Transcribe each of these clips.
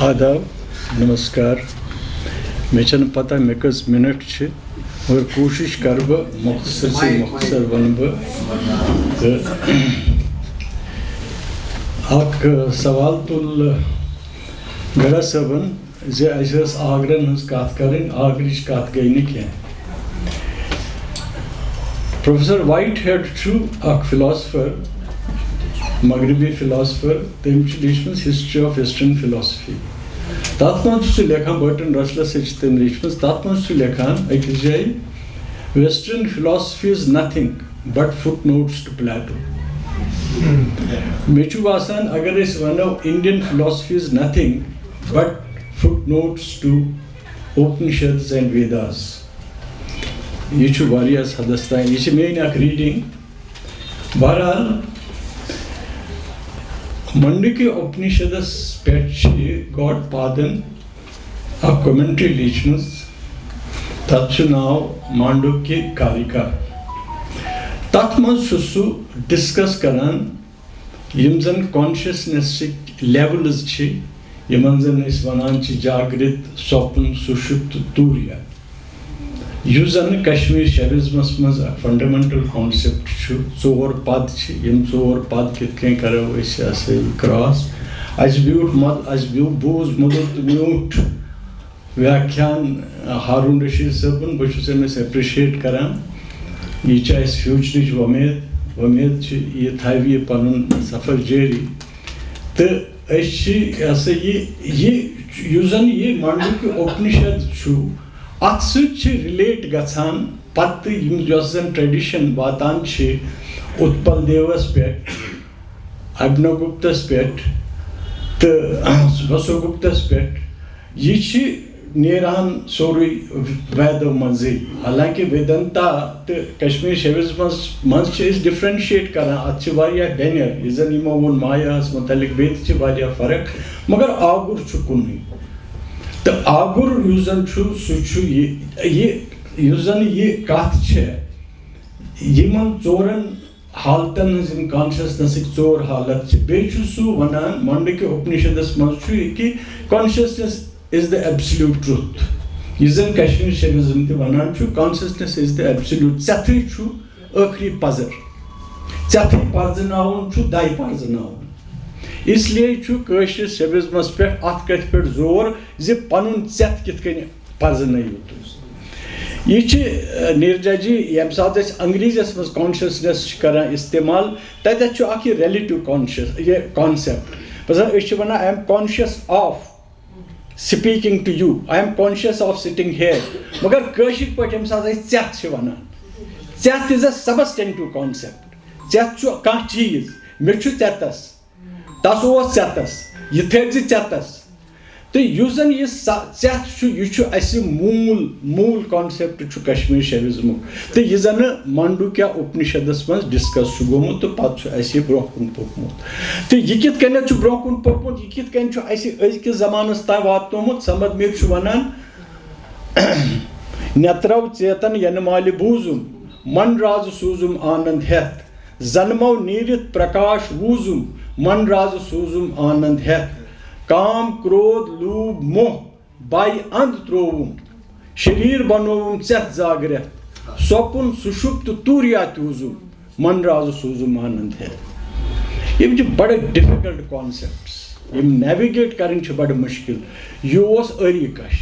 आदाब, नमस्कार। मे पता मे कस मिनट मगर कोशिश कर मुख्तसर से मुख्तसर वन सवाल तुल गड़ा सबन जे आगरन हज कत कर आगरच कत गई न क्या। प्रोफेसर वाइट हेड फिलासफर मगरबी फिलासफर तम लिखम हिस्ट्री ऑफ ईस्टर्न फिलासफी तथ मज लेखान बर्टन रसलस तम लिखम तथ मज लेखान अकिस जाए western philosophy is nothing but footnotes to Plato. मे बासान अगर वनो Indian philosophy is nothing but footnotes to Upanishads and Vedas. यह हदस तान यह मेन रीडिंग। बहरहाल मंडुक्य उपनिषदस पे गॉड पादन कमेंट्री लिखम तथ नाव मांडुक्य कारिका। तथ मज डिस्कस करान यम जन कॉन्शियसनेस लेवल्स यमन जन वनान जागृत स्वप्न सुषुप्त तुर्य यु जन कश्मीर शरिज्मस मज फंडामेंटल कॉन्सेप्ट चोर पद यम चोर पद कित करो क्रॉस बूज मुदत म्यूट व्याख्यान हारून रशीद सबन बहुत एप्रिशिएट करान। यह फ्यूचर वमेद यह थव यह पन सफर जारी तो यह मांडुक्य उपनिषद अत रिलेट गसान पत जन ट्रेडिशन वातान उत्पल देवस पे अभिनवगुप्तस पे तो वसुगुप्तस पे यह नेरान सोरे वेदों मजे। हालांकि वेदंता तो कश्मीर शरिज्मस मज डिफरेंशिएट करान अत बैनर यह जन यमो वो मायास मुतलिक बेत फर्क मगर आगुर कुन तो आगुर जन यह कत यमन चोरन हालतन कॉन्शियसनेस चोर हालत बे वनान मांडुक्य उपनिषदस मज कि consciousness is the absolute truth। यह जन कश्मीर शरिज्म ते वनान कॉन्शियसनेस इज द एब्सोल्यूट चथी आखरी पजर चथी पर्जनावन दाय पर्जनावन। इसलिए कश्मीर शरिज्मस पे अत कथ पे जोर जे पनुन चथ कित पर्जन। यह नीरजा जी यम सात अंग्रेजस मज कॉन्शियसनेस करान इस्तेमाल तत relative concept one I am conscious of speaking to you, I am conscious of sitting here। मगर कशिर पे चथ वन चथ इज अ सबस्टेंटिव कॉन्सेप्ट। चथ कह चीज मे चेतस तस चेतस यह थी चेतस तो जन यह चथ यह मूल कॉन्सेप्ट कश्मीर शरिज्म तो यह जन मांडुक्य उपनिषदस मज डिस्कस गोमुत तो पे ब्रो कुन पकमुत तो यह कित ब्रो कुन पकमुत यह कित अजकिस जमानस तान वातोमुत। समद मीर वनान नेत्रव चेतन यनमालि बूजुम मन राज सूजुम आनंद हेत जन्मो नीरित प्रकाश वूजुम मन राज सूजुम आनंद हेत काम क्रोध लूभ मोह बाई अंध त्रोवुम शरीर बनोवुम चथ जागृत स्वप्न सुषुप्त तुर्या तूजुम मन राज सूजुम आनंद है। ये बड़े डिफिकल्ट कॉन्सेप्ट्स यम नेविगेट करन बड़ मुश्किल। यह अरी कश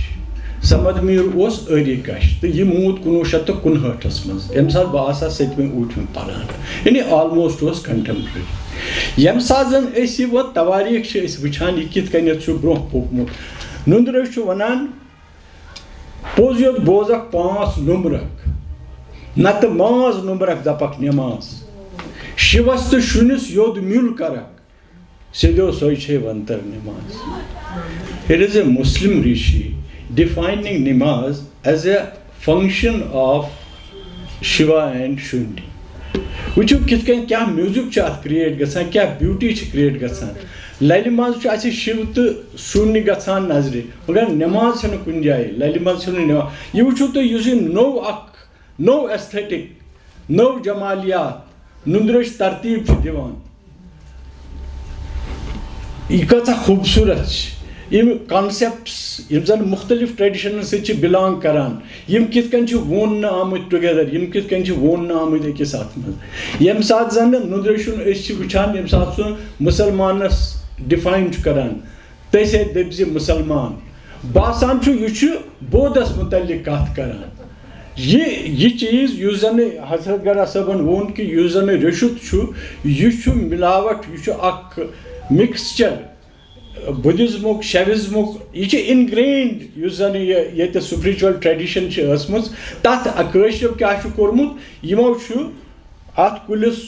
समद मीर अरी कश तो यह मूत 1959 मज यम सात बह 7वें 8वें पढ़ान यानी ऑलमोस्ट कंटेम्प्रेरी। यम सात जन वो तवारीख वुचान यह कित ब्रो पकमुत नुंद्र वनान पोज योत बोजक 5 नुमरक नत माज नुमरक दपक नमाज शिवस तो शुनिस योद म्यूल करक सिदो सोई वंतर नमाज। It is a Muslim Rishi defining namaz as a function of Shiva and Shundi। वो कित क्या म्यूजिक क्रिएट गसान क्या ब्यूटी क्रिएट गसान ललि मज शिव तो शून्य गसान नजर मगर नमाज कुन जाए ललि मज नमाज। यह वो तुम नो एस्थेटिक नो जमालियात नुंद्रश तरतीब दिवान यह कचा खूबसूरत यम कॉन्सेप्ट्स यम जन मुख्तलिफ ट्रेडिशन से बिलोंग करान यम कित कन वोन आमुत टुगेदर यम कित कन वोन आमुत अकिस अत मज यम साथ जन नुद्रेशुन वुचान यम साथ सह मुसलमानस डिफाइन करान तैसे दपज मुसलमान बासान यह बौद्धस मुतल्लिक कत करान ये चीज़ युस जन हजरत गरा सबन वोन कि युस जन रशुत यह मिलावट यह मिक्सचर बुद्धिज्मुक शैविज्मुक यह इनग्रेन्ड युस जन ये स्पिरिचुअल ट्रेडिशन तथ कशर क्या कोर्मुत यमो अत कुलिस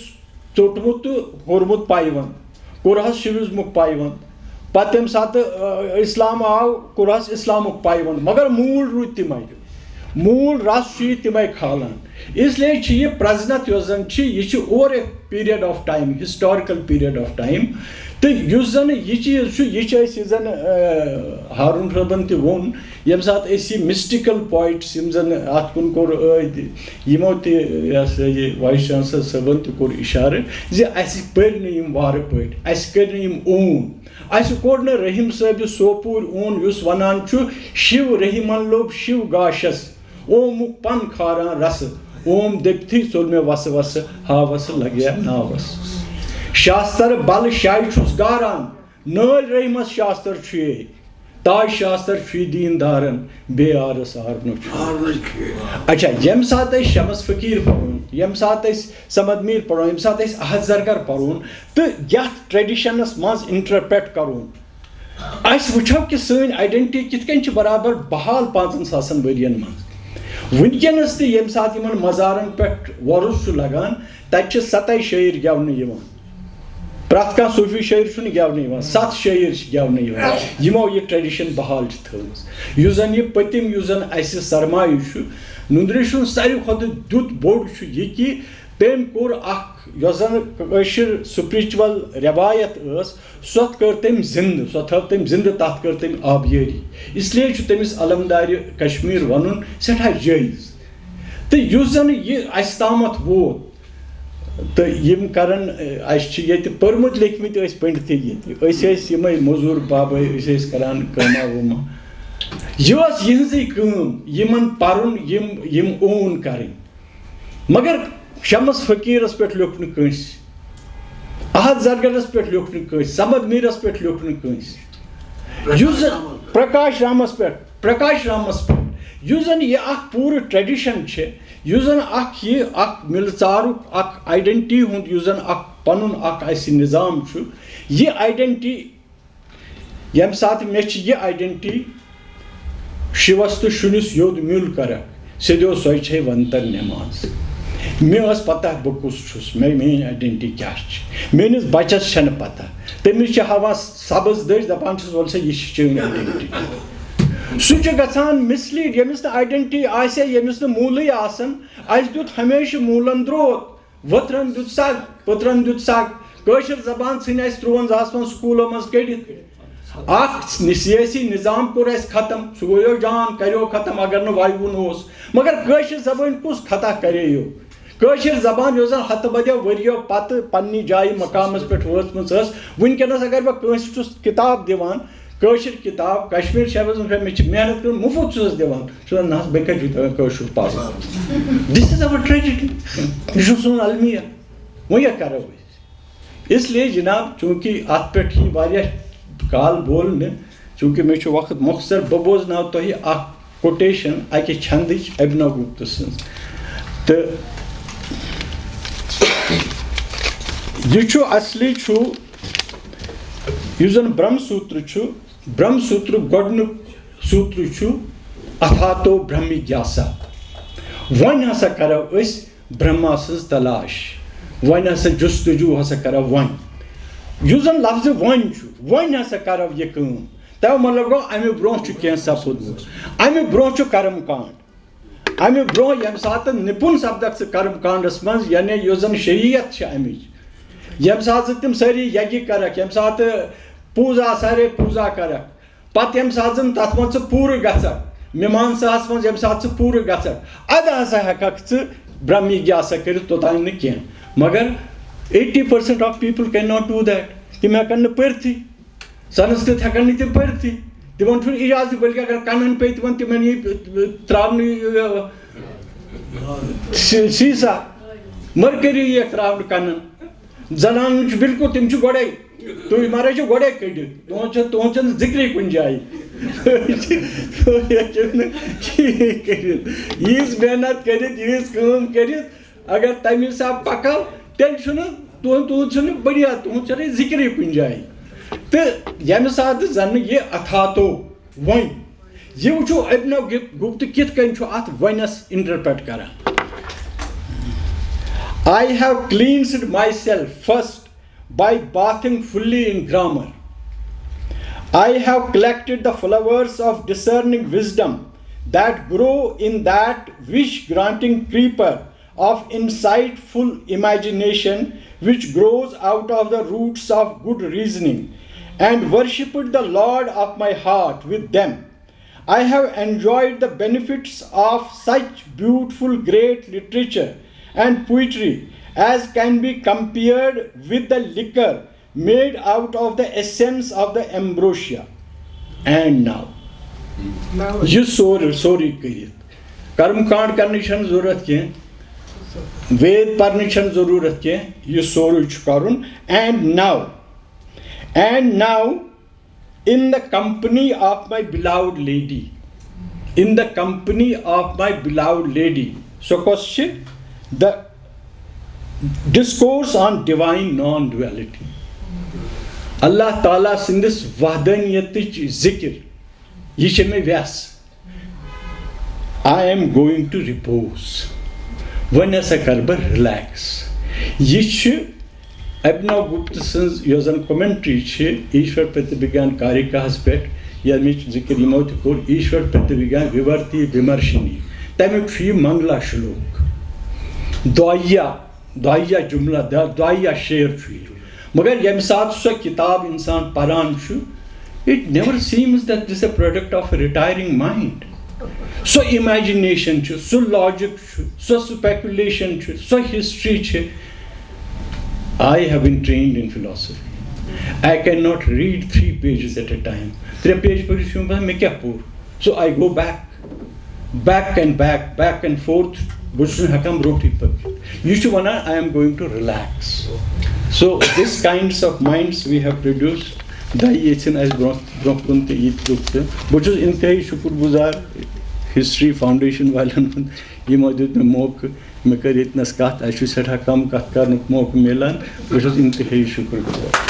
चोटमुत तो कोर्मुत पाइवंद कोरहस शिविज्मुक पाइवंद पत तम सात इस्लाम आव कोरहस इस्लामुक पाइवंद मगर मूल रूद तमें मूल रस तमें खालान इसलिए यह प्रजनत यह over a period of time historical period of time तो युस जन यह चीज़ यह जन हारून सबन त वोन यम सात मिस्टिकल पॉइंट्स यम जन अत कुन कोर यमो ये वाइस चांसलर सबन त कोर इशारे पर वार पे कर ओन अस कोर न रहीम साहब सोपूर ओन युस वनान शिव रहीमन लोब शिव गाशस ओमुक पन खारा रस ओम दपथी चोल मे वस वस हावस लगे नावस शास्त्र बल शाय गारान नल रहीमस शास्त्र ताज शास्त्र दीनदारन बे आरस आरन अच्छा यम सात शमस फकीर पढ़न यम सात समद मीर पढ़न यम सात अहद जरगर पढ़न तो यथ ट्रेडिशनस मज इंटरप्रेट करुन वो कि सन आइडेंटिटी कित बराबर बहाल 5,000 वरियन मज वनकस तम सात मज़ारन पे वरुस लगान तत 7 शायर गेवन प्रत कह सूफी शायर गेवन 7 शायर गेवन यमो यह ट्रेडिशन बहाल थी जन यह पतिम जन सरमाय नुंद्रेशुन सारे खुद दुत बोड़ यह कि तम कोर जन स्पिरिचुअल रवायत सो कर तम जिंद सो थव तम जिंद तथ कर तम आबियरी इसलिए तमिस अलमदार कश्मीर वन सठा जायज तो जन यह तामत वोत तो यम करन ये पर्मुत लिखमित पंडित ये मजूर बाबे करान कमा वमा यह यहन पर्न यम ओन कर मगर शमस फकीरस पे लिख नस अहद जरगरस पे लिख नस समद मीरस पे लिख नस प्रकाश रामस पे जन यह पूर ट्रेडिशन जन मिलचारुक आइडेंटिटी हुंद जन पनुन निज़ाम यह आइडेंटिटी यम साथ मे यह आइडेंटिटी शिवस तो शुनिस योद म्यूल कर सिद्यो सोचे वंतर नमाज मे पता बह कुस मेन आइडेंटिटी क्या मेनिस बचस पता तमिस हवा सब्ज दज दपान वल सा यह चीन आइडेंटिटी सह गसान मिसलीड यमिस आइडेंटिटी आसे यमिस मूल आसन दुत हमेशा मूलन द्रोत वत्रन दुत सग पुत्रन दुत सग कशर जबान सन 53 मन स्कूलों मज कड़ित सियासी निज़ाम कोर खत्म सह गो जान करो खत्म अगर न वायुन मगर कशर जबान कुस खता करेयो कशर जबान जन हत बदियो वरियो पत पन्नी जाय मकामस पे वचम वनकस अगर बह किताब दिवान कशर किताब कश्मीर शहर पे मेहनत कर मुफ्त दिवान ना बे कशर पास दिस इज अवर ट्रेजेडी यह सोन अलमिया वह करो इसलिए जनाब चूँकि अत पे ही काल बोल चूँकि मे वक्त मुख्तर बह बोजन तुह कोटेशन अकि छंद अभिनव गुप्त सज तो यह असली जन ब्रह्म सूत्र गोडनुक सूत्र अथातो ब्रह्म जिज्ञासा वन हसा करो ब्रह्मा सज तलाश वन हसा जुस्तजू हसा करो वन जन लफ्ज वन हसा करो यह तव मतलब गो अमे ब्रोह कह सपुद अमे ब्रोह कर्म कांड अमे ब्रोह यम सात निपुण सपदक कर्म कांडस मज यानी जन शरीयत अमिच यम सात तम सारी यज्ञ करक यम सात पूजा सारे पूजा करक पत यम सात तथ मज पूर गक मीमांसास मज यम सात पूर गक अद हसा हेकक ब्रह्म जिज्ञासा कर तोतान न कह मगर 80% of people can not do that तम हेकन पर्थी संस्कृत हेकन तम पढ़ी तिमन इजाजत बल्कि अगर कनन पे तिमन त्रावन शीशा मरकरी ये त्रावन कनन जनान बिल्कुल तिम गोड़े तुम मारे गोड़े कड़ित तुहन जिक्र कुन जाए यीज मेहनत कर अगर तम हिसाब पको तेल तुहन बढ़िया तुहन जिक्र कुन जाए तो यमे सात जन ये अथातो वन ये वो अभिनव गुप्त कित अत वनस इंटरप्रेट कर I have cleansed myself first by bathing fully in grammar. I have collected the flowers of discerning wisdom that grow in that wish-granting creeper of insightful imagination which grows out of the roots of good reasoning, and worshipped the Lord of my heart with them. I have enjoyed the benefits of such beautiful great literature and poetry as can be compared with the liquor made out of the essence of the ambrosia. And now you sorry कर्म कांड करने छन जरूरत के वेद पढ़ने छन जरूरत के ये सोरी करुन and now in the company of my beloved lady so question the discourse on divine non-duality. Allah Ta'ala sindis wahdaniyatich zikr ye me vyas I am going to repose when as a karbar relax ye Abhinav Gupta sins yozan commentary che Ishwar Pratibhigyan Karikahas pet yamich zikr yimot kor Ishwar Pratibhigyan vivarti vimarshini tamik fi mangla shlok दुआया जुमला दुआया शेर मगर यम साथ सो किताब इंसान पढ़ान it never seems that this is a product of a retiring mind. So imagination so logic so speculation so history I have been trained in philosophy. I cannot read 3 pages at a time. 3 pages पर so I go back and forth. I am going to relax. So these kinds of minds we have produced. History Foundation वालन ये मौजूद में मौक में कर इतना स्कात ऐसी सठा कम कत करने मौक मिलन बहुत इंतहाई शुक्र गुजार